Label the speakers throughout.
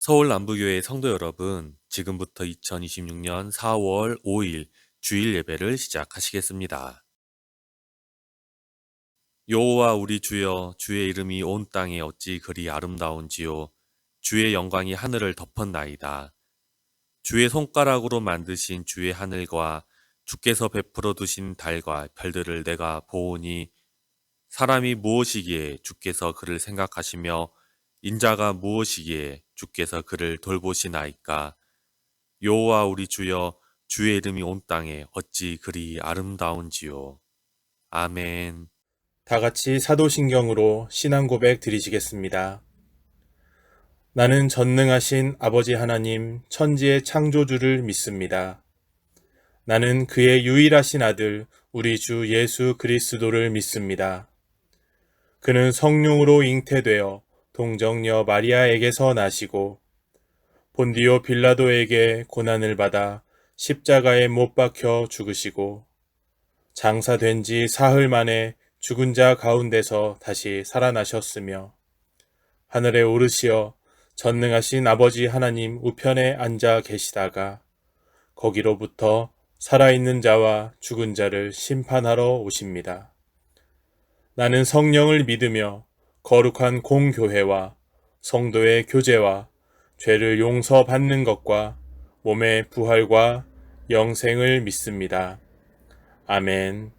Speaker 1: 서울 남부교회 성도 여러분, 지금부터 2026년 4월 5일 주일 예배를 시작하시겠습니다. 여호와 우리 주여, 주의 이름이 온 땅에 어찌 그리 아름다운지요. 주의 영광이 하늘을 덮었나이다. 주의 손가락으로 만드신 주의 하늘과 주께서 베풀어 두신 달과 별들을 내가 보오니, 사람이 무엇이기에 주께서 그를 생각하시며 인자가 무엇이기에 주께서 그를 돌보시나이까. 여호와 우리 주여, 주의 이름이 온 땅에 어찌 그리 아름다운지요. 아멘.
Speaker 2: 다 같이 사도신경으로 신앙 고백 드리시겠습니다. 나는 전능하신 아버지 하나님 천지의 창조주를 믿습니다. 나는 그의 유일하신 아들 우리 주 예수 그리스도를 믿습니다. 그는 성령으로 잉태되어 동정녀 마리아에게서 나시고 본디오 빌라도에게 고난을 받아 십자가에 못 박혀 죽으시고 장사된 지 사흘 만에 죽은 자 가운데서 다시 살아나셨으며 하늘에 오르시어 전능하신 아버지 하나님 우편에 앉아 계시다가 거기로부터 살아있는 자와 죽은 자를 심판하러 오십니다. 나는 성령을 믿으며 거룩한 공교회와 성도의 교제와 죄를 용서받는 것과 몸의 부활과 영생을 믿습니다. 아멘.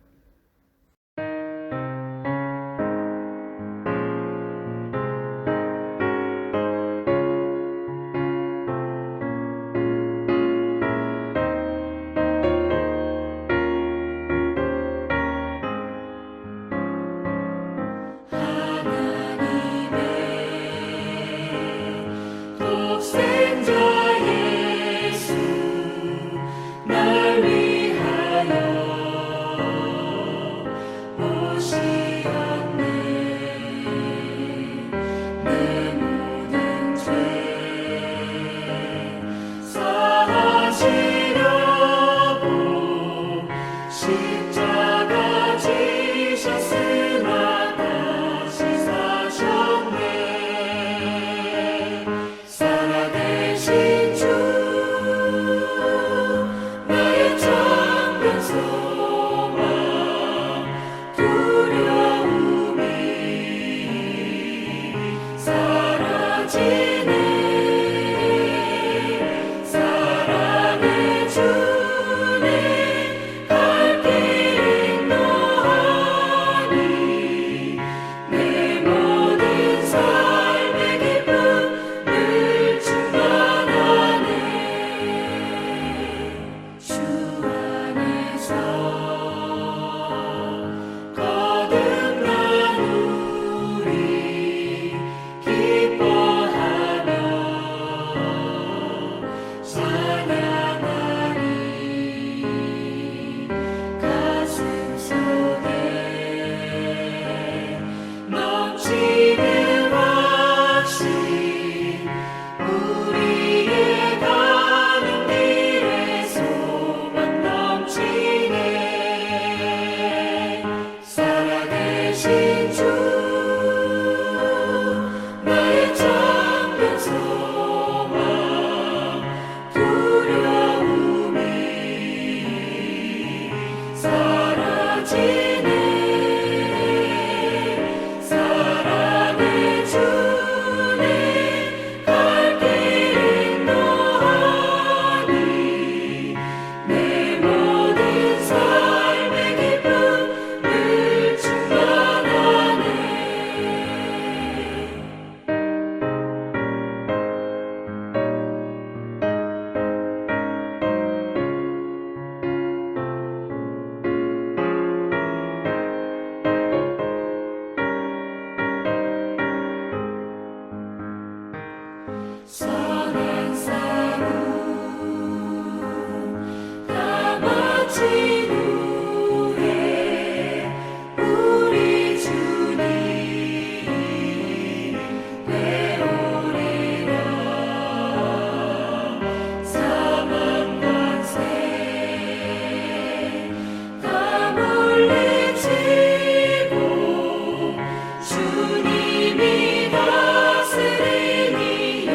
Speaker 3: 주님이 다스리니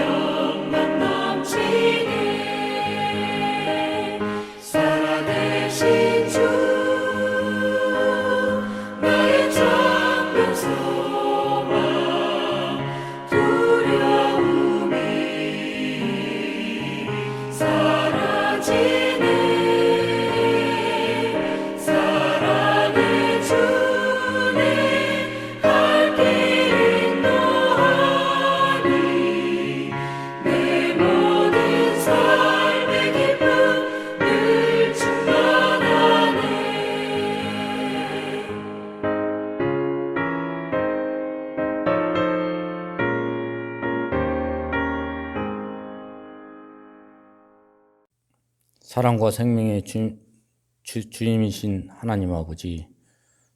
Speaker 3: 사랑과 생명의 주님이신 하나님 아버지,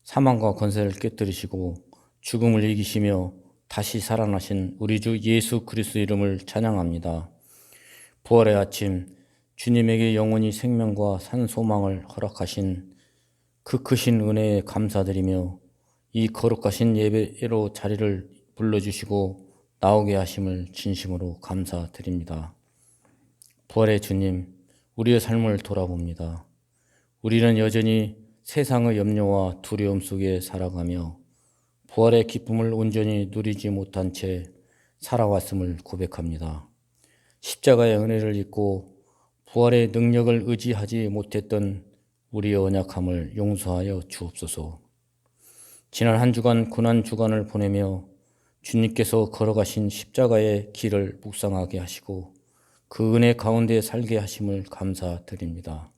Speaker 3: 사망과 권세를 깨뜨리시고 죽음을 이기시며 다시 살아나신 우리 주 예수 그리스도 이름을 찬양합니다. 부활의 아침, 주님에게 영원히 생명과 산 소망을 허락하신 그 크신 은혜에 감사드리며 이 거룩하신 예배로 자리를 불러주시고 나오게 하심을 진심으로 감사드립니다. 부활의 주님, 우리의 삶을 돌아봅니다. 우리는 여전히 세상의 염려와 두려움 속에 살아가며 부활의 기쁨을 온전히 누리지 못한 채 살아왔음을 고백합니다. 십자가의 은혜를 잊고 부활의 능력을 의지하지 못했던 우리의 언약함을 용서하여 주옵소서. 지난 한 주간 고난 주간을 보내며 주님께서 걸어가신 십자가의 길을 묵상하게 하시고 그 은혜 가운데 살게 하심을 감사드립니다.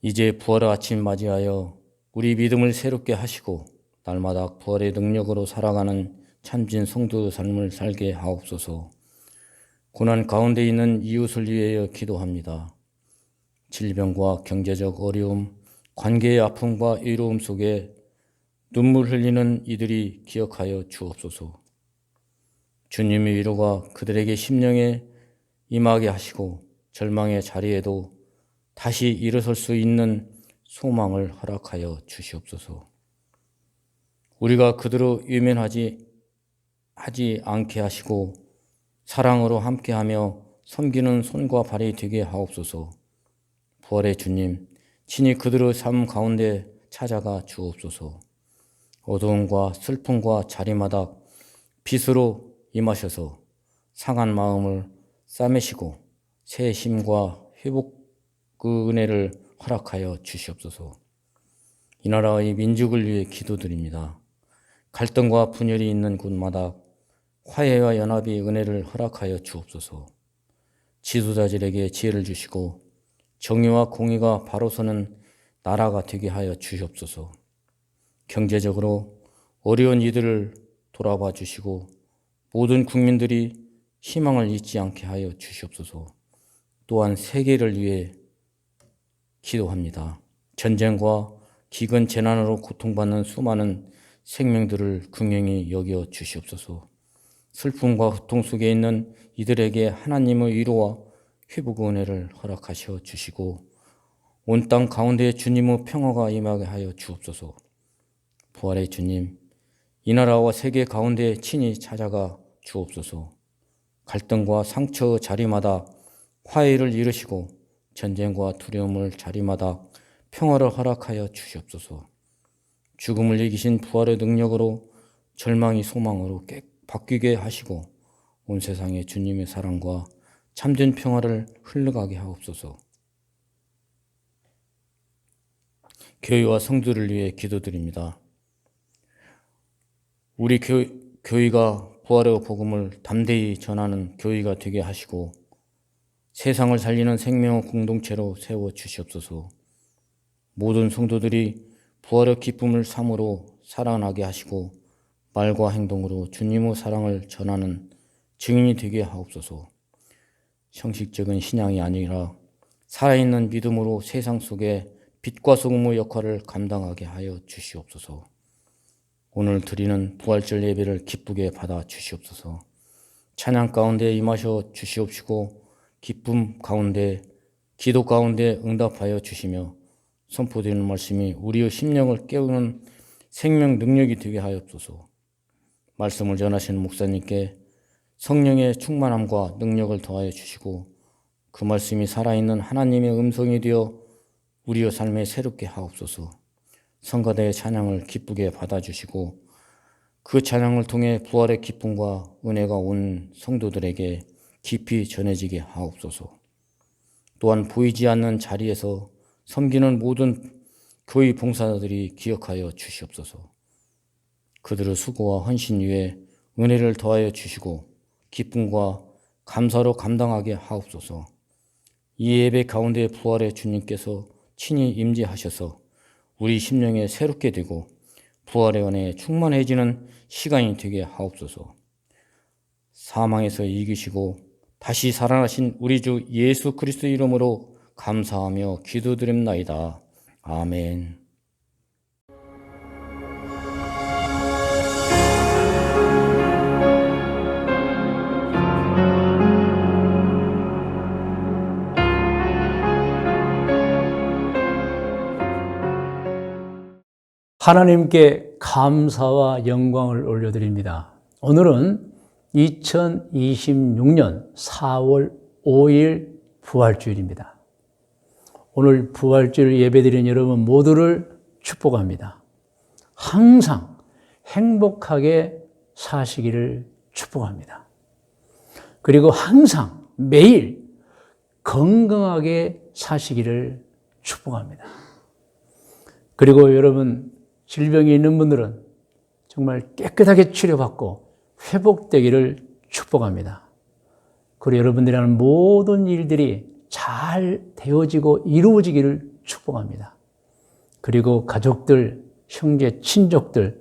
Speaker 3: 이제 부활의 아침 맞이하여 우리 믿음을 새롭게 하시고 날마다 부활의 능력으로 살아가는 참진 성도의 삶을 살게 하옵소서. 고난 가운데 있는 이웃을 위하여 기도합니다. 질병과 경제적 어려움, 관계의 아픔과 외로움 속에 눈물 흘리는 이들이 기억하여 주옵소서. 주님의 위로가 그들에게 심령에 임하게 하시고 절망의 자리에도 다시 일어설 수 있는 소망을 허락하여 주시옵소서. 우리가 그대로 외면하지 않게 하시고 사랑으로 함께하며 섬기는 손과 발이 되게 하옵소서. 부활의 주님, 친히 그들의 삶 가운데 찾아가 주옵소서. 어두움과 슬픔과 자리마다 빛으로 임하셔서 상한 마음을 싸매시고 새 힘과 회복 그 은혜를 허락하여 주시옵소서. 이 나라의 민족을 위해 기도드립니다. 갈등과 분열이 있는 곳마다 화해와 연합의 은혜를 허락하여 주옵소서. 지도자들에게 지혜를 주시고 정의와 공의가 바로 서는 나라가 되게 하여 주시옵소서. 경제적으로 어려운 이들을 돌아봐 주시고 모든 국민들이 희망을 잊지 않게 하여 주시옵소서. 또한 세계를 위해 기도합니다. 전쟁과 기근 재난으로 고통받는 수많은 생명들을 긍휼히 여겨 주시옵소서. 슬픔과 고통 속에 있는 이들에게 하나님의 위로와 회복의 은혜를 허락하셔 주시고 온 땅 가운데 주님의 평화가 임하게 하여 주옵소서. 부활의 주님, 이 나라와 세계 가운데 친히 찾아가 주옵소서. 갈등과 상처의 자리마다 화해를 이루시고 전쟁과 두려움을 자리마다 평화를 허락하여 주시옵소서. 죽음을 이기신 부활의 능력으로 절망이 소망으로 바뀌게 하시고 온 세상에 주님의 사랑과 참된 평화를 흘러가게 하옵소서. 교회와 성도를 위해 기도드립니다. 우리 교회가 부활의 복음을 담대히 전하는 교회가 되게 하시고 세상을 살리는 생명의 공동체로 세워 주시옵소서. 모든 성도들이 부활의 기쁨을 삶으로 살아나게 하시고 말과 행동으로 주님의 사랑을 전하는 증인이 되게 하옵소서. 형식적인 신앙이 아니라 살아있는 믿음으로 세상 속에 빛과 소금의 역할을 감당하게 하여 주시옵소서. 오늘 드리는 부활절 예배를 기쁘게 받아 주시옵소서. 찬양 가운데 임하셔 주시옵시고 기쁨 가운데 기도 가운데 응답하여 주시며 선포되는 말씀이 우리의 심령을 깨우는 생명 능력이 되게 하옵소서. 말씀을 전하시는 목사님께 성령의 충만함과 능력을 더하여 주시고 그 말씀이 살아있는 하나님의 음성이 되어 우리의 삶에 새롭게 하옵소서. 성가대의 찬양을 기쁘게 받아주시고 그 찬양을 통해 부활의 기쁨과 은혜가 온 성도들에게 깊이 전해지게 하옵소서. 또한 보이지 않는 자리에서 섬기는 모든 교회 봉사자들이 기억하여 주시옵소서. 그들의 수고와 헌신 위에 은혜를 더하여 주시고 기쁨과 감사로 감당하게 하옵소서. 이 예배 가운데 부활의 주님께서 친히 임재하셔서 우리 심령에 새롭게 되고 부활의 은혜에 충만해지는 시간이 되게 하옵소서. 사망에서 이기시고 다시 살아나신 우리 주 예수 그리스도 이름으로 감사하며 기도드립나이다. 아멘.
Speaker 4: 하나님께 감사와 영광을 올려드립니다. 오늘은 2026년 4월 5일 부활주일입니다. 오늘 부활주일 예배드린 여러분 모두를 축복합니다. 항상 행복하게 사시기를 축복합니다. 그리고 항상 매일 건강하게 사시기를 축복합니다. 그리고 여러분 질병이 있는 분들은 정말 깨끗하게 치료받고 회복되기를 축복합니다. 그리고 여러분들이 하는 모든 일들이 잘 되어지고 이루어지기를 축복합니다. 그리고 가족들, 형제, 친족들,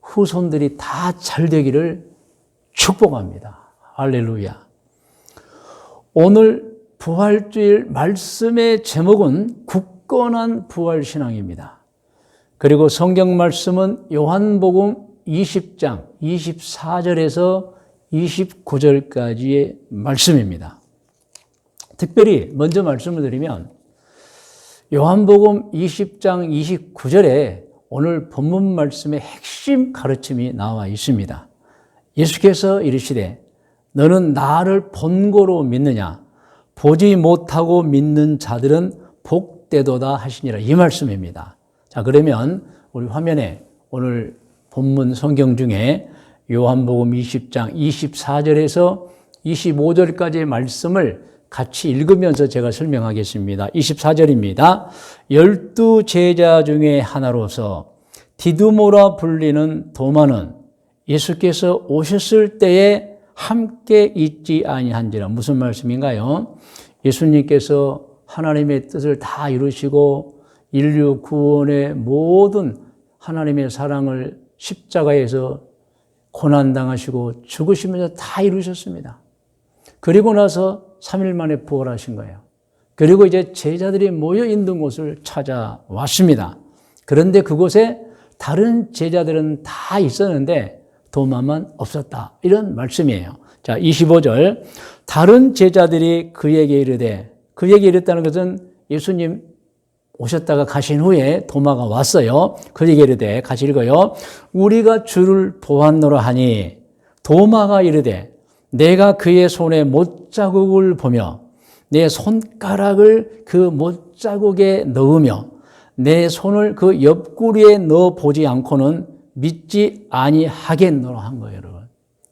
Speaker 4: 후손들이 다 잘 되기를 축복합니다. 할렐루야. 오늘 부활주일 말씀의 제목은 굳건한 부활신앙입니다. 그리고 성경 말씀은 요한복음 20장 24절에서 29절까지의 말씀입니다. 특별히 먼저 말씀을 드리면 요한복음 20장 29절에 오늘 본문 말씀의 핵심 가르침이 나와 있습니다. 예수께서 이르시되 너는 나를 본고로 믿느냐 보지 못하고 믿는 자들은 복되도다 하시니라, 이 말씀입니다. 자, 그러면 우리 화면에 오늘 본문 성경 중에 요한복음 20장 24절에서 25절까지의 말씀을 같이 읽으면서 제가 설명하겠습니다. 24절입니다. 12 제자 중에 하나로서 디두모라 불리는 도마는 예수께서 오셨을 때에 함께 있지 아니한지라. 무슨 말씀인가요? 예수님께서 하나님의 뜻을 다 이루시고 인류 구원의 모든 하나님의 사랑을 십자가에서 고난당하시고 죽으시면서 다 이루셨습니다. 그리고 나서 3일 만에 부활하신 거예요. 그리고 이제 제자들이 모여 있는 곳을 찾아왔습니다. 그런데 그곳에 다른 제자들은 다 있었는데 도마만 없었다, 이런 말씀이에요. 자, 25절. 다른 제자들이 그에게 이랬다는 것은 예수님 오셨다가 가신 후에 도마가 왔어요. 그에게 이르되, 같이 읽어요. 우리가 주를 보았노라 하니 도마가 이르되 내가 그의 손에 못자국을 보며 내 손가락을 그 못자국에 넣으며 내 손을 그 옆구리에 넣어 보지 않고는 믿지 아니하겠노라 한 거예요, 여러분.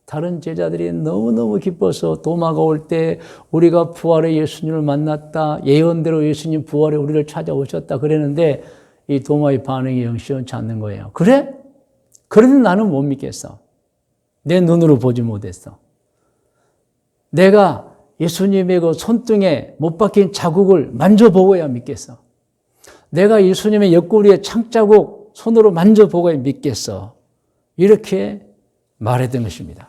Speaker 4: 다른 제자들이 너무너무 기뻐서 도마가 올 때 우리가 부활의 예수님을 만났다, 예언대로 예수님 부활에 우리를 찾아오셨다 그랬는데 이 도마의 반응이 영 시원치 않는 거예요. 그래? 그래도 나는 못 믿겠어. 내 눈으로 보지 못했어. 내가 예수님의 그 손등에 못 박힌 자국을 만져보고야 믿겠어. 내가 예수님의 옆구리에 창자국 손으로 만져보고야 믿겠어. 이렇게 말했던 것입니다.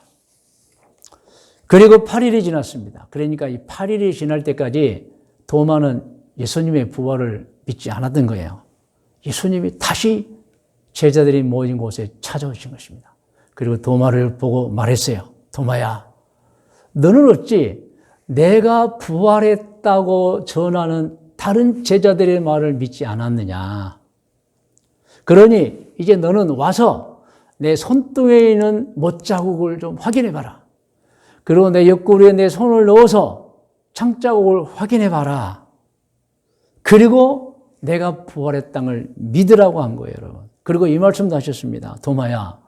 Speaker 4: 그리고 8일이 지났습니다. 그러니까 이 8일이 지날 때까지 도마는 예수님의 부활을 믿지 않았던 거예요. 예수님이 다시 제자들이 모인 곳에 찾아오신 것입니다. 그리고 도마를 보고 말했어요. 도마야, 너는 어찌 내가 부활했다고 전하는 다른 제자들의 말을 믿지 않았느냐. 그러니 이제 너는 와서 내 손등에 있는 못자국을 좀 확인해 봐라. 그리고 내 옆구리에 내 손을 넣어서 창자국을 확인해 봐라. 그리고 내가 부활했다는 걸 믿으라고 한 거예요, 여러분. 그리고 이 말씀도 하셨습니다. 도마야,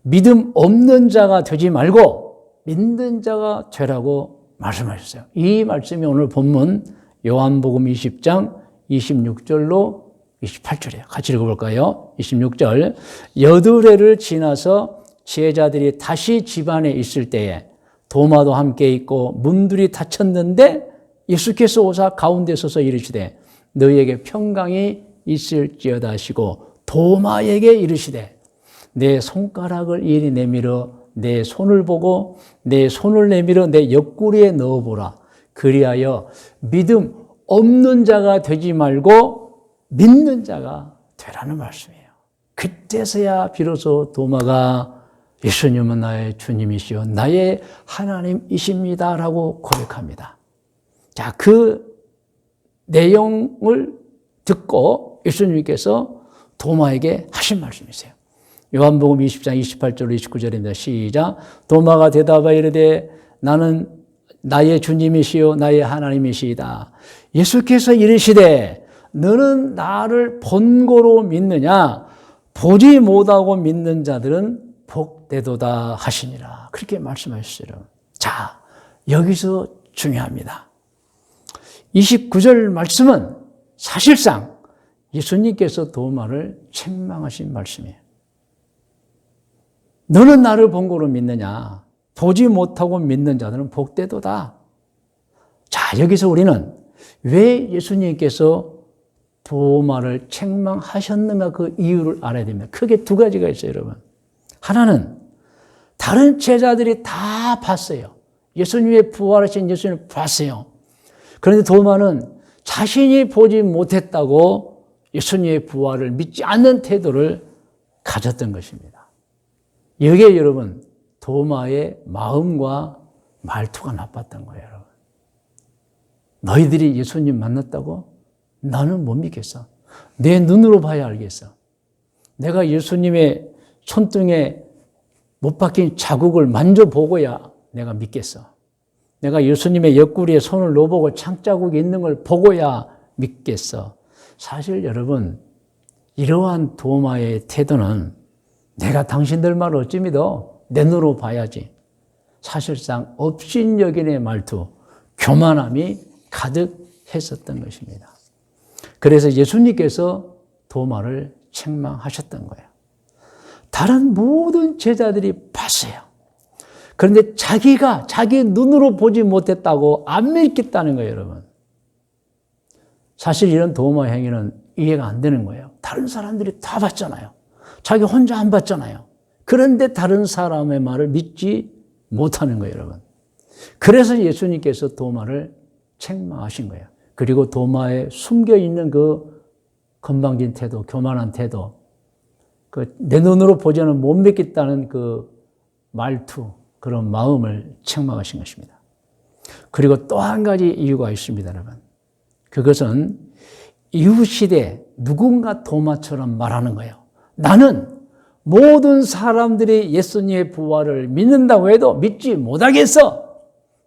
Speaker 4: 믿음 없는 자가 되지 말고 믿는 자가 되라고 말씀하셨어요. 이 말씀이 오늘 본문 요한복음 20장 26절로 28절이에요. 같이 읽어볼까요? 26절. 여드레를 지나서 제자들이 다시 집안에 있을 때에 도마도 함께 있고 문들이 닫혔는데 예수께서 오사 가운데 서서 이르시되 너희에게 평강이 있을지어다 하시고 도마에게 이르시되 내 손가락을 이리 내밀어 내 손을 보고 내 손을 내밀어 내 옆구리에 넣어보라. 그리하여 믿음 없는 자가 되지 말고 믿는 자가 되라는 말씀이에요. 그때서야 비로소 도마가 예수님은 나의 주님이시요 나의 하나님이십니다라고 고백합니다. 자, 그 내용을 듣고 예수님께서 도마에게 하신 말씀이세요. 요한복음 20장 28절 29절입니다. 시작. 도마가 대답하여 이르되 나는 나의 주님이시요 나의 하나님이시이다. 예수께서 이르시되 너는 나를 본고로 믿느냐? 보지 못하고 믿는 자들은 복되도다 하시니라. 그렇게 말씀하셨어요. 자, 여기서 중요합니다. 29절 말씀은 사실상 예수님께서 도마를 책망하신 말씀이에요. 너는 나를 본고로 믿느냐? 보지 못하고 믿는 자들은 복되도다. 자, 여기서 우리는 왜 예수님께서 도마를 책망하셨는가 그 이유를 알아야 됩니다. 크게 두 가지가 있어요, 여러분. 하나는 다른 제자들이 다 봤어요. 예수님의 부활하신 예수님을 봤어요. 그런데 도마는 자신이 보지 못했다고 예수님의 부활을 믿지 않는 태도를 가졌던 것입니다. 여기에 여러분 도마의 마음과 말투가 나빴던 거예요, 여러분. 너희들이 예수님 만났다고? 나는 못 믿겠어. 내 눈으로 봐야 알겠어. 내가 예수님의 손등에 못 박힌 자국을 만져보고야 내가 믿겠어. 내가 예수님의 옆구리에 손을 넣어보고 창자국이 있는 걸 보고야 믿겠어. 사실 여러분, 이러한 도마의 태도는 내가 당신들 말을 어찌 믿어? 내 눈으로 봐야지. 사실상 업신여긴의 말투, 교만함이 가득했었던 것입니다. 그래서 예수님께서 도마를 책망하셨던 거예요. 다른 모든 제자들이 봤어요. 그런데 자기가 자기 눈으로 보지 못했다고 안 믿겠다는 거예요, 여러분. 사실 이런 도마 행위는 이해가 안 되는 거예요. 다른 사람들이 다 봤잖아요. 자기 혼자 안 봤잖아요. 그런데 다른 사람의 말을 믿지 못하는 거예요, 여러분. 그래서 예수님께서 도마를 책망하신 거예요. 그리고 도마에 숨겨있는 그 건방진 태도, 교만한 태도, 내 눈으로 보지는 못 믿겠다는 그 말투, 그런 마음을 책망하신 것입니다. 그리고 또 한 가지 이유가 있습니다, 여러분. 그것은 이후시대 누군가 도마처럼 말하는 거예요. 나는 모든 사람들이 예수님의 부활을 믿는다고 해도 믿지 못하겠어.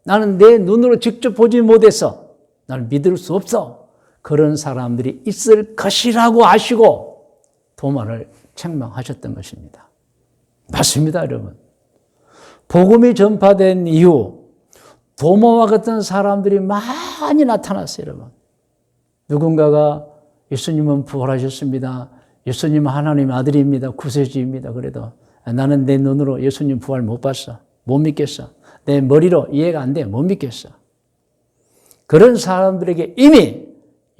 Speaker 4: 나는 내 눈으로 직접 보지 못해서 나는 믿을 수 없어. 그런 사람들이 있을 것이라고 아시고 도마를 책망하셨던 것입니다. 맞습니다, 여러분. 복음이 전파된 이후 도마와 같은 사람들이 많이 나타났어요, 여러분. 누군가가 예수님은 부활하셨습니다. 예수님은 하나님의 아들입니다. 구세주입니다. 그래도 나는 내 눈으로 예수님 부활 못 봤어. 못 믿겠어. 내 머리로 이해가 안 돼. 못 믿겠어. 그런 사람들에게 이미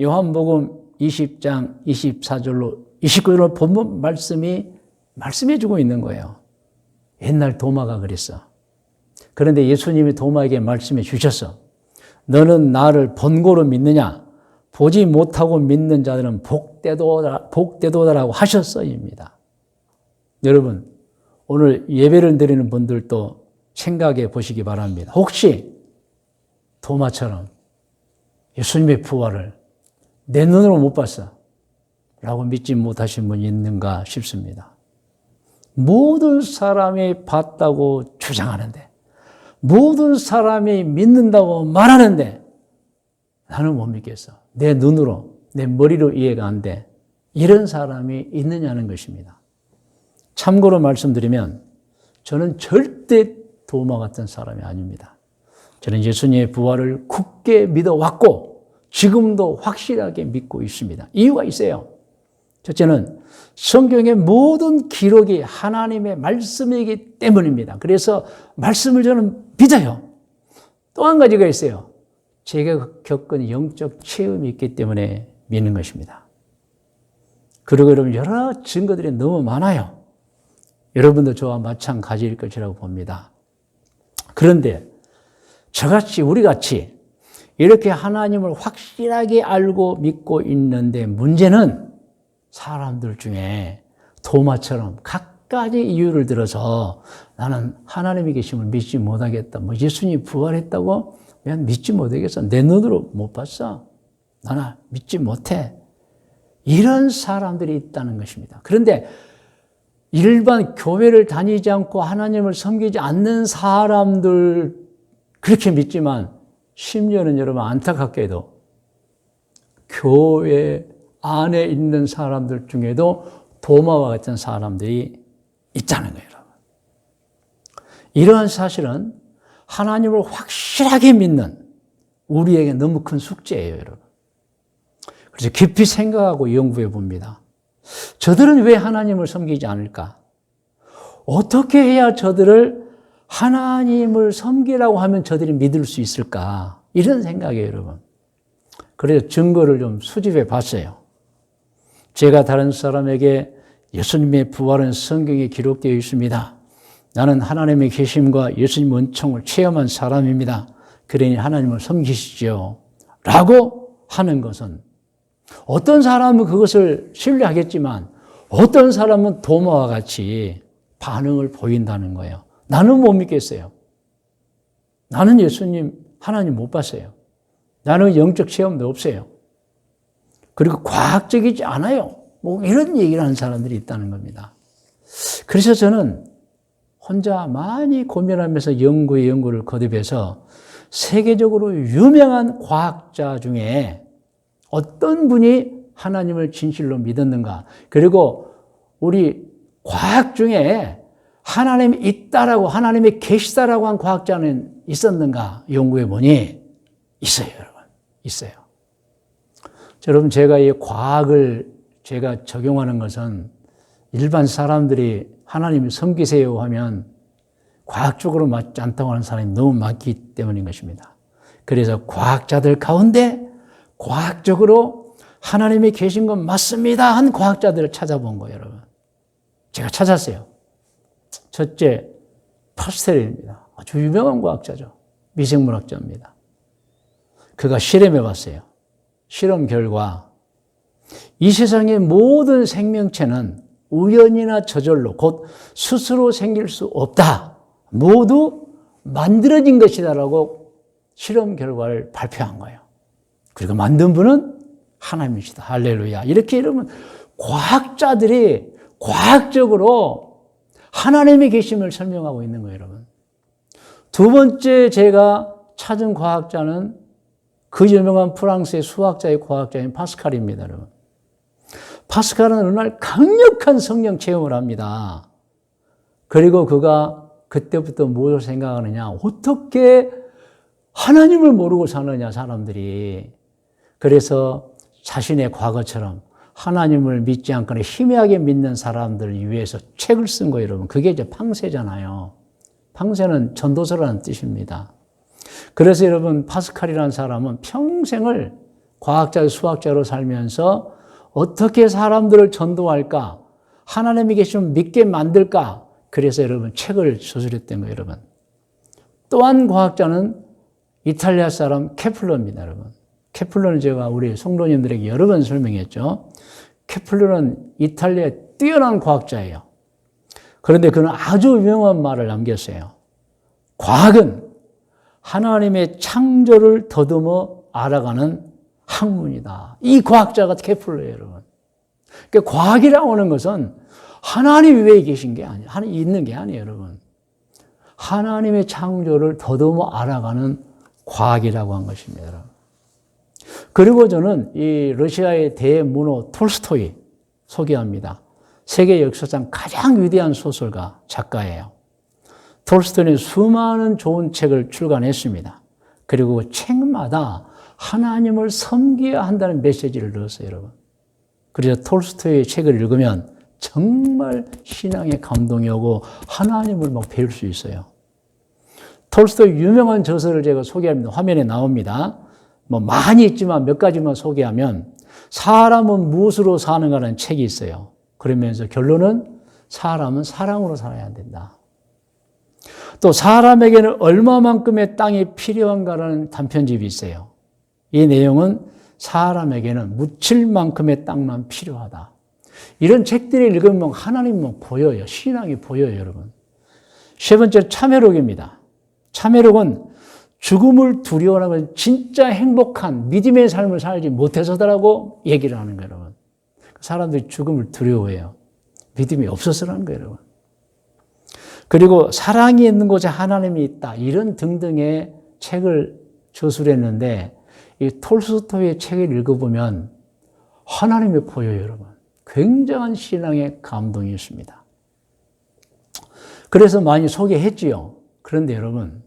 Speaker 4: 요한복음 20장 24절로 29절로 본문 말씀해 주고 있는 거예요. 옛날 도마가 그랬어. 그런데 예수님이 도마에게 말씀해 주셨어. 너는 나를 본고로 믿느냐? 보지 못하고 믿는 자들은 복되도다라고 하셨어입니다. 여러분, 오늘 예배를 드리는 분들도 생각해 보시기 바랍니다. 혹시 도마처럼 예수님의 부활을 내 눈으로 못 봤어 라고 믿지 못하신 분이 있는가 싶습니다. 모든 사람이 봤다고 주장하는데, 모든 사람이 믿는다고 말하는데 나는 못 믿겠어. 내 눈으로, 내 머리로 이해가 안 돼. 이런 사람이 있느냐는 것입니다. 참고로 말씀드리면 저는 절대 도마 같은 사람이 아닙니다. 저는 예수님의 부활을 굳게 믿어왔고 지금도 확실하게 믿고 있습니다. 이유가 있어요. 첫째는 성경의 모든 기록이 하나님의 말씀이기 때문입니다. 그래서 말씀을 저는 믿어요. 또 한 가지가 있어요. 제가 겪은 영적 체험이 있기 때문에 믿는 것입니다. 그리고 여러분 여러 증거들이 너무 많아요. 여러분도 저와 마찬가지일 것이라고 봅니다. 그런데 저같이 우리같이 이렇게 하나님을 확실하게 알고 믿고 있는데 문제는 사람들 중에 도마처럼 갖가지 이유를 들어서 나는 하나님이 계심을 믿지 못하겠다. 뭐 예수님이 부활했다고 난 믿지 못하겠어. 내 눈으로 못 봤어. 나는 믿지 못해. 이런 사람들이 있다는 것입니다. 그런데 일반 교회를 다니지 않고 하나님을 섬기지 않는 사람들 그렇게 믿지만 심지어는 여러분 안타깝게도 교회 안에 있는 사람들 중에도 도마와 같은 사람들이 있다는 거예요, 여러분. 이러한 사실은 하나님을 확실하게 믿는 우리에게 너무 큰 숙제예요, 여러분. 그래서 깊이 생각하고 연구해 봅니다. 저들은 왜 하나님을 섬기지 않을까? 어떻게 해야 저들을 하나님을 섬기라고 하면 저들이 믿을 수 있을까? 이런 생각이에요, 여러분. 그래서 증거를 좀 수집해 봤어요. 제가 다른 사람에게 예수님의 부활은 성경에 기록되어 있습니다. 나는 하나님의 계심과 예수님 은총을 체험한 사람입니다. 그러니 하나님을 섬기시죠. 라고 하는 것은 어떤 사람은 그것을 신뢰하겠지만 어떤 사람은 도마와 같이 반응을 보인다는 거예요. 나는 못 믿겠어요. 나는 예수님, 하나님 못 봤어요. 나는 영적 체험도 없어요. 그리고 과학적이지 않아요. 뭐 이런 얘기를 하는 사람들이 있다는 겁니다. 그래서 저는 혼자 많이 고민하면서 연구를 거듭해서 세계적으로 유명한 과학자 중에 어떤 분이 하나님을 진실로 믿었는가, 그리고 우리 과학 중에 하나님이 있다라고, 하나님이 계시다라고 한 과학자는 있었는가 연구해 보니 있어요, 여러분. 있어요. 여러분, 제가 이 과학을 제가 적용하는 것은 일반 사람들이 하나님을 섬기세요 하면 과학적으로 맞지 않다고 하는 사람이 너무 많기 때문인 것입니다. 그래서 과학자들 가운데 과학적으로 하나님이 계신 건 맞습니다 한 과학자들을 찾아본 거예요, 여러분. 제가 찾았어요. 첫째, 파스텔입니다. 아주 유명한 과학자죠. 미생물학자입니다. 그가 실험해 봤어요. 실험 결과 이 세상의 모든 생명체는 우연이나 저절로 곧 스스로 생길 수 없다. 모두 만들어진 것이다라고 실험 결과를 발표한 거예요. 그리고 만든 분은 하나님이시다. 할렐루야. 이렇게 이러면 과학자들이 과학적으로 하나님의 계심을 설명하고 있는 거예요, 여러분. 두 번째 제가 찾은 과학자는 그 유명한 프랑스의 수학자의 과학자인 파스칼입니다, 여러분. 파스칼은 어느 날 강력한 성령 체험을 합니다. 그리고 그가 그때부터 무엇을 생각하느냐, 어떻게 하나님을 모르고 사느냐, 사람들이. 그래서 자신의 과거처럼 하나님을 믿지 않거나 희미하게 믿는 사람들을 위해서 책을 쓴 거예요, 여러분. 그게 이제 팡세잖아요. 팡세는 전도서라는 뜻입니다. 그래서 여러분, 파스칼이라는 사람은 평생을 과학자, 수학자로 살면서 어떻게 사람들을 전도할까? 하나님이 계시면 믿게 만들까? 그래서 여러분, 책을 저술했던 거예요, 여러분. 또 한 과학자는 이탈리아 사람 케플러입니다, 여러분. 케플러는 제가 우리 성도님들에게 여러 번 설명했죠. 케플러는 이탈리아의 뛰어난 과학자예요. 그런데 그는 아주 유명한 말을 남겼어요. 과학은 하나님의 창조를 더듬어 알아가는 학문이다. 이 과학자가 케플러예요, 여러분. 그러니까 과학이라고 하는 것은 하나님이 왜 계신 게 아니에요. 하나님 있는 게 아니에요, 여러분. 하나님의 창조를 더듬어 알아가는 과학이라고 한 것입니다, 여러분. 그리고 저는 이 러시아의 대문호 톨스토이 소개합니다. 세계 역사상 가장 위대한 소설가, 작가예요. 톨스토이는 수많은 좋은 책을 출간했습니다. 그리고 책마다 하나님을 섬겨야 한다는 메시지를 넣었어요, 여러분. 그래서 톨스토이의 책을 읽으면 정말 신앙에 감동이 오고 하나님을 막 배울 수 있어요. 톨스토이 유명한 저서를 제가 소개합니다. 화면에 나옵니다. 뭐 많이 있지만 몇 가지만 소개하면 사람은 무엇으로 사는가라는 책이 있어요. 그러면서 결론은 사람은 사랑으로 살아야 된다. 또 사람에게는 얼마만큼의 땅이 필요한가라는 단편집이 있어요. 이 내용은 사람에게는 묻힐 만큼의 땅만 필요하다. 이런 책들을 읽으면 하나님은 보여요. 신앙이 보여요, 여러분. 세 번째, 참회록입니다. 참회록은 죽음을 두려워하는 진짜 행복한 믿음의 삶을 살지 못해서더라고 얘기를 하는 거예요, 여러분. 사람들이 죽음을 두려워해요. 믿음이 없어서라는 거예요, 여러분. 그리고 사랑이 있는 곳에 하나님이 있다. 이런 등등의 책을 저술했는데 이 톨스토이의 책을 읽어보면 하나님이 보여요, 여러분. 굉장한 신앙의 감동이 있습니다. 그래서 많이 소개했지요. 그런데 여러분,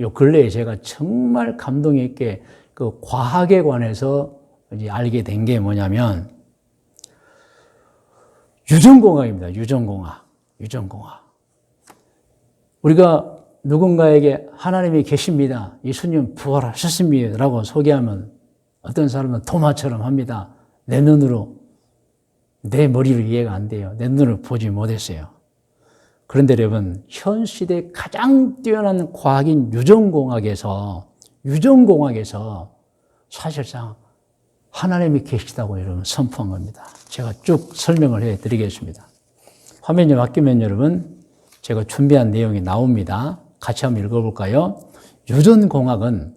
Speaker 4: 요 근래에 제가 정말 감동 있게 그 과학에 관해서 이제 알게 된 게 뭐냐면 유전공학입니다. 유전공학. 우리가 누군가에게 하나님이 계십니다. 예수님 부활하셨습니다. 라고 소개하면 어떤 사람은 도마처럼 합니다. 내 눈으로, 내 머리로 이해가 안 돼요. 내 눈으로 보지 못했어요. 그런데 여러분, 현 시대 가장 뛰어난 과학인 유전공학에서 사실상 하나님이 계시다고 여러분 선포한 겁니다. 제가 쭉 설명을 해 드리겠습니다. 화면 좀 아끼면 여러분, 제가 준비한 내용이 나옵니다. 같이 한번 읽어볼까요? 유전공학은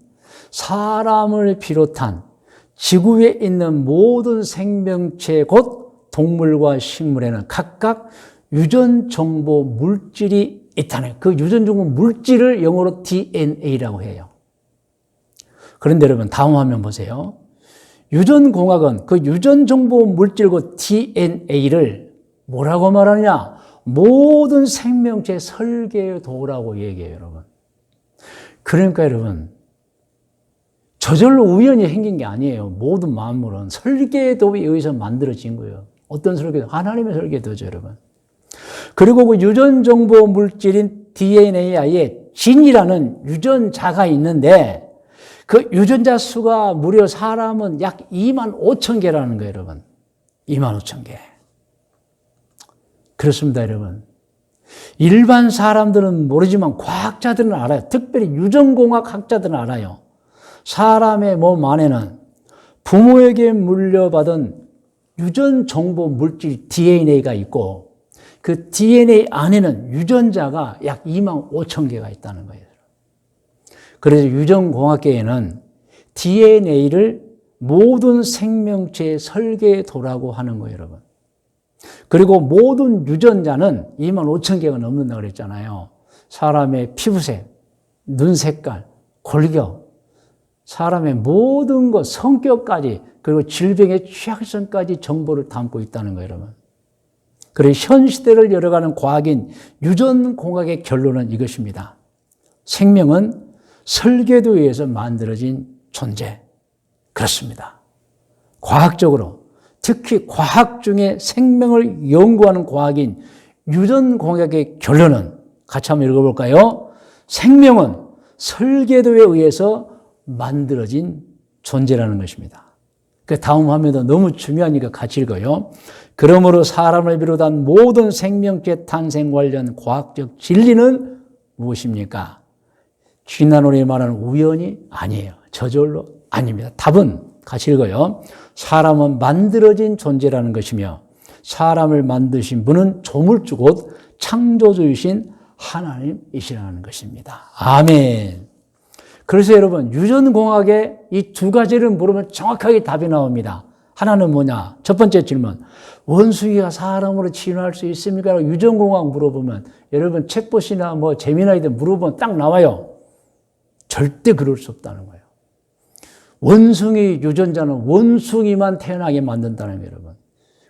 Speaker 4: 사람을 비롯한 지구에 있는 모든 생명체 곧 동물과 식물에는 각각 유전정보 물질이 있다는, 그 유전정보 물질을 영어로 DNA라고 해요. 그런데 여러분, 다음 화면 보세요. 유전공학은 그 유전정보 물질과 DNA를 뭐라고 말하느냐? 모든 생명체 설계의 도라고 얘기해요, 여러분. 그러니까 여러분, 저절로 우연히 생긴 게 아니에요. 모든 만물은 설계의 도에 의해서 만들어진 거예요. 어떤 설계도? 하나님의 설계도죠, 여러분. 그리고 그 유전정보 물질인 DNA에 진이라는 유전자가 있는데 그 유전자 수가 무려 사람은 약 2만 5천 개라는 거예요, 여러분. 2만 5천 개. 그렇습니다, 여러분. 일반 사람들은 모르지만 과학자들은 알아요. 특별히 유전공학 학자들은 알아요. 사람의 몸 안에는 부모에게 물려받은 유전정보 물질 DNA가 있고 그 DNA 안에는 유전자가 약 2만 5천 개가 있다는 거예요. 그래서 유전공학계에는 DNA를 모든 생명체의 설계도라고 하는 거예요, 여러분. 그리고 모든 유전자는 2만 5천 개가 넘는다고 그랬잖아요. 사람의 피부색, 눈 색깔, 골격, 사람의 모든 것, 성격까지, 그리고 질병의 취약성까지 정보를 담고 있다는 거예요, 여러분. 그래서 현 시대를 열어가는 과학인 유전공학의 결론은 이것입니다. 생명은 설계도에 의해서 만들어진 존재. 그렇습니다. 과학적으로, 특히 과학 중에 생명을 연구하는 과학인 유전공학의 결론은 같이 한번 읽어볼까요? 생명은 설계도에 의해서 만들어진 존재라는 것입니다. 그 다음 화면도 너무 중요하니까 같이 읽어요. 그러므로 사람을 비롯한 모든 생명체 탄생 관련 과학적 진리는 무엇입니까? 지난번에 말하는 우연이 아니에요. 저절로 아닙니다. 답은 같이 읽어요. 사람은 만들어진 존재라는 것이며 사람을 만드신 분은 조물주 곧 창조주이신 하나님이시라는 것입니다. 아멘. 그래서 여러분, 유전공학의 이 두 가지를 물으면 정확하게 답이 나옵니다. 하나는 뭐냐? 첫 번째 질문. 원숭이가 사람으로 진화할 수 있습니까? 유전공학 물어보면 여러분 챗봇이나 뭐 재미나이들 물어보면 딱 나와요. 절대 그럴 수 없다는 거예요. 원숭이 유전자는 원숭이만 태어나게 만든다는 거예요, 여러분.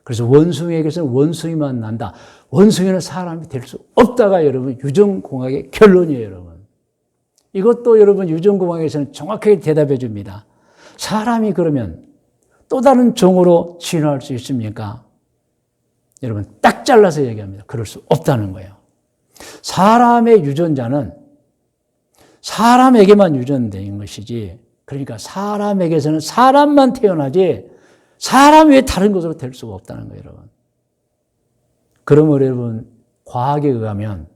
Speaker 4: 그래서 원숭이에게서는 원숭이만 난다. 원숭이는 사람이 될 수 없다가 여러분 유전공학의 결론이에요, 여러분. 이것도 여러분 유전공학에서는 정확하게 대답해 줍니다. 사람이 그러면 또 다른 종으로 진화할 수 있습니까? 여러분 딱 잘라서 얘기합니다. 그럴 수 없다는 거예요. 사람의 유전자는 사람에게만 유전된 것이지, 그러니까 사람에게서는 사람만 태어나지 사람 외에 다른 것으로 될 수가 없다는 거예요, 여러분. 그러므로 여러분, 과학에 의하면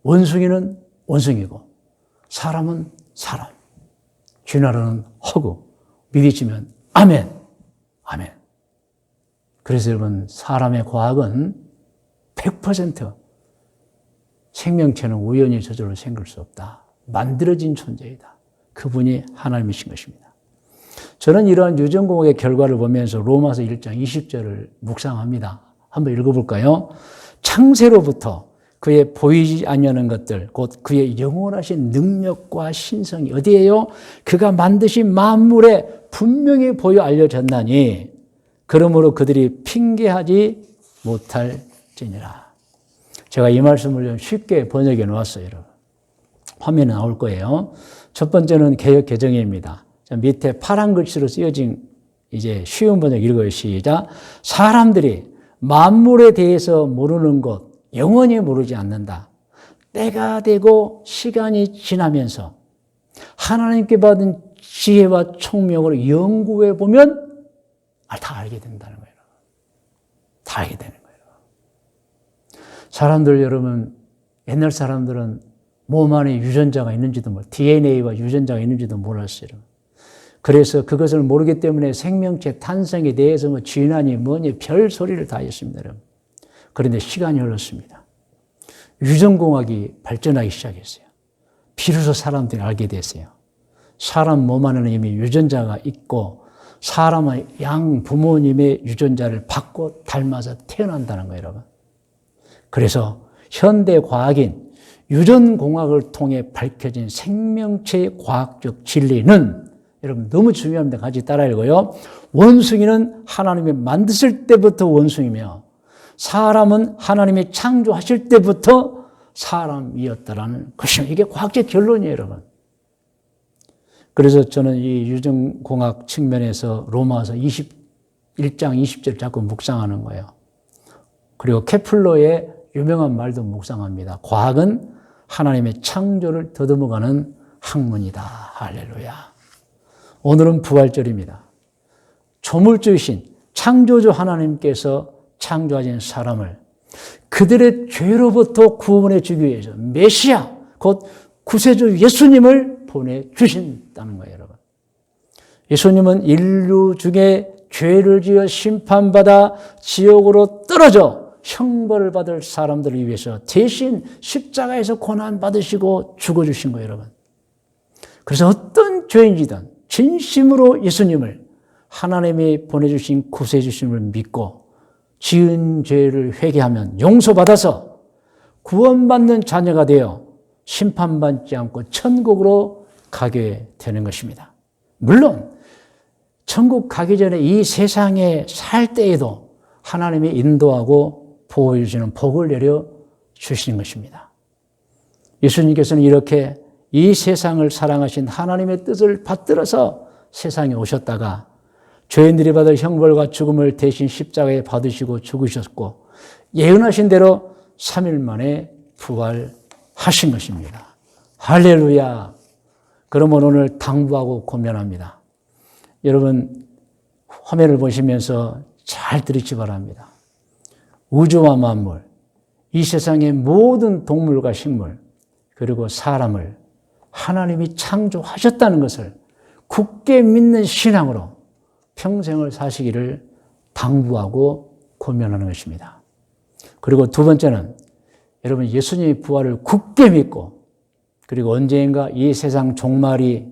Speaker 4: 원숭이는 원숭이고 사람은 사람. 쥐나라는 허구. 믿으시면 아멘. 아멘. 그래서 여러분, 사람의 과학은 100% 생명체는 우연히 저절로 생길 수 없다. 만들어진 존재이다. 그분이 하나님이신 것입니다. 저는 이러한 유전공학의 결과를 보면서 로마서 1장 20절을 묵상합니다. 한번 읽어볼까요? 창세로부터 그의 보이지 아니하는 것들, 곧 그의 영원하신 능력과 신성이 어디에요? 그가 만드신 만물에 분명히 보여 알려졌나니 그러므로 그들이 핑계하지 못할지니라. 제가 이 말씀을 좀 쉽게 번역해 놓았어요, 여러분. 화면에 나올 거예요. 첫 번째는 개역 개정입니다. 밑에 파란 글씨로 쓰여진 이제 쉬운 번역 읽어요. 시작. 사람들이 만물에 대해서 모르는 것 영원히 모르지 않는다. 때가 되고 시간이 지나면서 하나님께 받은 지혜와 총명으로 연구해 보면 다 알게 된다는 거예요. 다 알게 되는 거예요. 사람들 여러분, 옛날 사람들은 몸 안에 유전자가 있는지도 DNA와 유전자가 있는지도 몰랐어요. 그래서 그것을 모르기 때문에 생명체 탄생에 대해서 진화니 뭐니 별 소리를 다 했습니다. 여러분. 그런데 시간이 흘렀습니다. 유전공학이 발전하기 시작했어요. 비로소 사람들이 알게 됐어요. 사람 몸 안에는 이미 유전자가 있고 사람의 양 부모님의 유전자를 받고 닮아서 태어난다는 거예요, 여러분. 그래서 현대 과학인 유전공학을 통해 밝혀진 생명체의 과학적 진리는 여러분 너무 중요합니다. 같이 따라 읽어요. 원숭이는 하나님이 만드실 때부터 원숭이며 사람은 하나님이 창조하실 때부터 사람이었다라는 것입니다. 이게 과학적 결론이에요, 여러분. 그래서 저는 이 유전공학 측면에서 로마서 21장 20절 자꾸 묵상하는 거예요. 그리고 케플러의 유명한 말도 묵상합니다. 과학은 하나님의 창조를 더듬어가는 학문이다. 할렐루야. 오늘은 부활절입니다. 조물주이신 창조주 하나님께서 창조하신 사람을 그들의 죄로부터 구원해 주기 위해서 메시아, 곧 구세주 예수님을 보내주신다는 거예요, 여러분. 예수님은 인류 중에 죄를 지어 심판받아 지옥으로 떨어져 형벌을 받을 사람들을 위해서 대신 십자가에서 고난받으시고 죽어주신 거예요, 여러분. 그래서 어떤 죄인이든 진심으로 예수님을 하나님이 보내주신 구세주심을 믿고 지은 죄를 회개하면 용서받아서 구원받는 자녀가 되어 심판받지 않고 천국으로 가게 되는 것입니다. 물론 천국 가기 전에 이 세상에 살 때에도 하나님이 인도하고 보호해 주시는 복을 내려 주시는 것입니다. 예수님께서는 이렇게 이 세상을 사랑하신 하나님의 뜻을 받들어서 세상에 오셨다가 죄인들이 받을 형벌과 죽음을 대신 십자가에 받으시고 죽으셨고 예언하신 대로 3일 만에 부활하신 것입니다. 할렐루야. 그러면 오늘 당부하고 고면합니다. 여러분 화면을 보시면서 잘 들으시기 바랍니다. 우주와 만물, 이 세상의 모든 동물과 식물, 그리고 사람을 하나님이 창조하셨다는 것을 굳게 믿는 신앙으로 평생을 사시기를 당부하고 고면하는 것입니다. 그리고 두 번째는 여러분 예수님의 부활을 굳게 믿고 그리고 언젠가 이 세상 종말이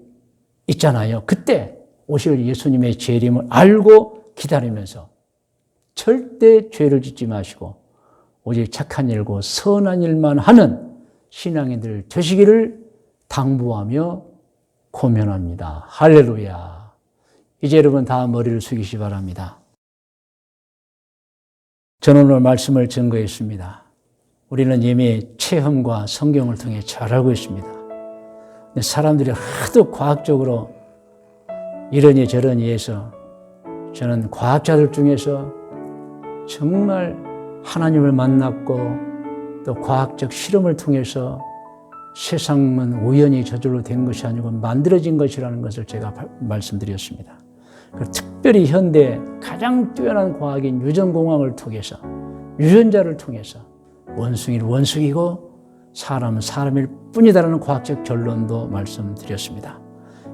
Speaker 4: 있잖아요. 그때 오실 예수님의 재림을 알고 기다리면서 절대 죄를 짓지 마시고 오직 착한 일과 선한 일만 하는 신앙인들 되시기를 당부하며 고면합니다. 할렐루야. 이제 여러분 다 머리를 숙이시 바랍니다. 저는 오늘 말씀을 증거했습니다. 우리는 이미 체험과 성경을 통해 잘 알고 있습니다. 근데 사람들이 하도 과학적으로 이러니 저러니 해서 저는 과학자들 중에서 정말 하나님을 만났고 또 과학적 실험을 통해서 세상은 우연히 저절로 된 것이 아니고 만들어진 것이라는 것을 제가 말씀드렸습니다. 특별히 현대 가장 뛰어난 과학인 유전공학을 통해서 유전자를 통해서 원숭이는 원숭이고 사람은 사람일 뿐이다라는 과학적 결론도 말씀드렸습니다.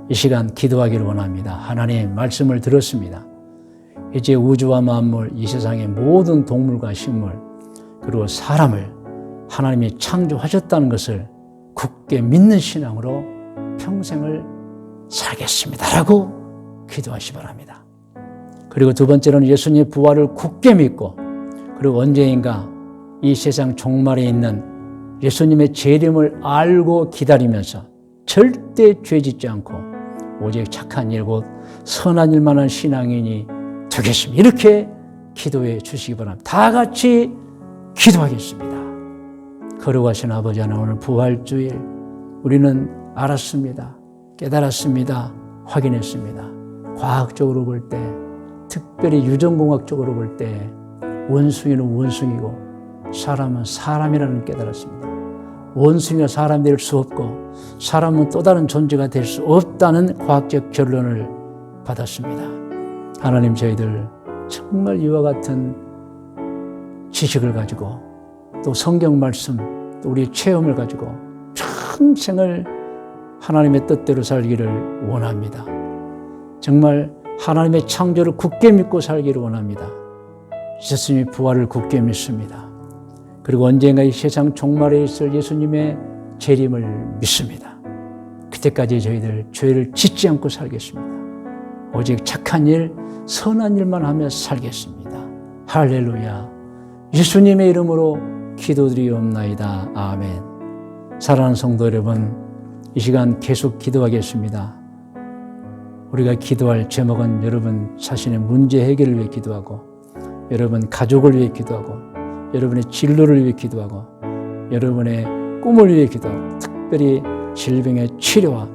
Speaker 4: 이 시간 기도하기를 원합니다. 하나님 말씀을 들었습니다. 이제 우주와 만물, 이 세상의 모든 동물과 식물, 그리고 사람을 하나님이 창조하셨다는 것을 굳게 믿는 신앙으로 평생을 살겠습니다라고 기도하시 바랍니다. 그리고 두 번째로는 예수님의 부활을 굳게 믿고, 그리고 언제인가 이 세상 종말에 있는 예수님의 재림을 알고 기다리면서 절대 죄 짓지 않고 오직 착한 일, 곧 선한 일만 한 신앙인이 되겠습니다. 이렇게 기도해 주시기 바랍니다. 다 같이 기도하겠습니다. 거룩하신 아버지 하나님, 오늘 부활주일 우리는 알았습니다. 깨달았습니다. 확인했습니다. 과학적으로 볼 때, 특별히 유전공학적으로 볼 때 원숭이는 원숭이고 사람은 사람이라는 깨달았습니다. 원숭이가 사람 될 수 없고 사람은 또 다른 존재가 될 수 없다는 과학적 결론을 받았습니다. 하나님, 저희들 정말 이와 같은 지식을 가지고 또 성경 말씀, 또 우리의 체험을 가지고 평생을 하나님의 뜻대로 살기를 원합니다. 정말 하나님의 창조를 굳게 믿고 살기를 원합니다. 예수님의 부활을 굳게 믿습니다. 그리고 언젠가 이 세상 종말에 있을 예수님의 재림을 믿습니다. 그때까지 저희들 죄를 짓지 않고 살겠습니다. 오직 착한 일, 선한 일만 하며 살겠습니다. 할렐루야. 예수님의 이름으로 기도드리옵나이다. 아멘. 사랑하는 성도 여러분, 이 시간 계속 기도하겠습니다. 우리가 기도할 제목은 여러분 자신의 문제 해결을 위해 기도하고, 여러분 가족을 위해 기도하고, 여러분의 진로를 위해 기도하고, 여러분의 꿈을 위해 기도하고, 특별히 질병의 치료와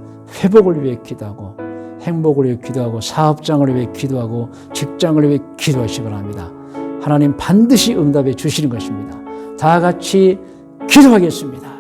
Speaker 4: 회복을 위해 기도하고, 행복을 위해 기도하고, 사업장을 위해 기도하고, 직장을 위해 기도하시기 바랍니다. 하나님 반드시 응답해 주시는 것입니다. 다 같이 기도하겠습니다.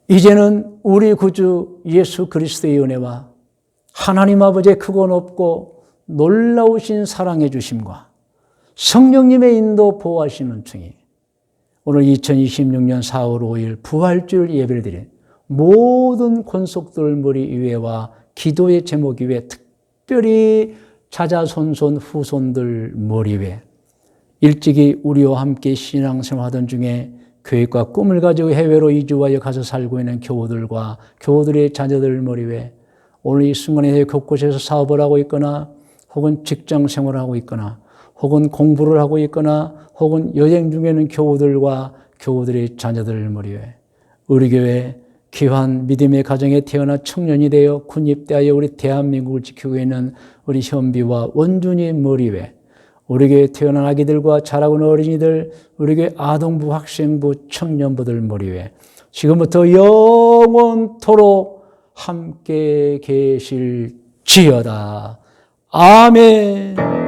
Speaker 4: 이제는 우리 구주 예수 그리스도의 은혜와 하나님 아버지의 크고 높고 놀라우신 사랑해 주심과 성령님의 인도 보호하시는 중에 오늘 2026년 4월 5일 부활주일 예배를 드린 모든 권속들 머리 위에와 기도의 제목 위에, 특별히 자자손손 후손들 머리 위에 일찍이 우리와 함께 신앙생활하던 중에 계획과 꿈을 가지고 해외로 이주하여 가서 살고 있는 교우들과 교우들의 자녀들 머리 위에 오늘 이 순간에 곳곳에서 사업을 하고 있거나 혹은 직장 생활을 하고 있거나 혹은 공부를 하고 있거나 혹은 여행 중에 있는 교우들과 교우들의 자녀들 머리 위에 우리 교회 귀한 믿음의 가정에 태어나 청년이 되어 군입대하여 우리 대한민국을 지키고 있는 우리 현비와 원준이 머리 위에 우리 교회 태어난 아기들과 자라고 있는 어린이들, 우리 교회 아동부, 학생부, 청년부들 머리 위에 지금부터 영원토록 함께 계실지어다. 아멘.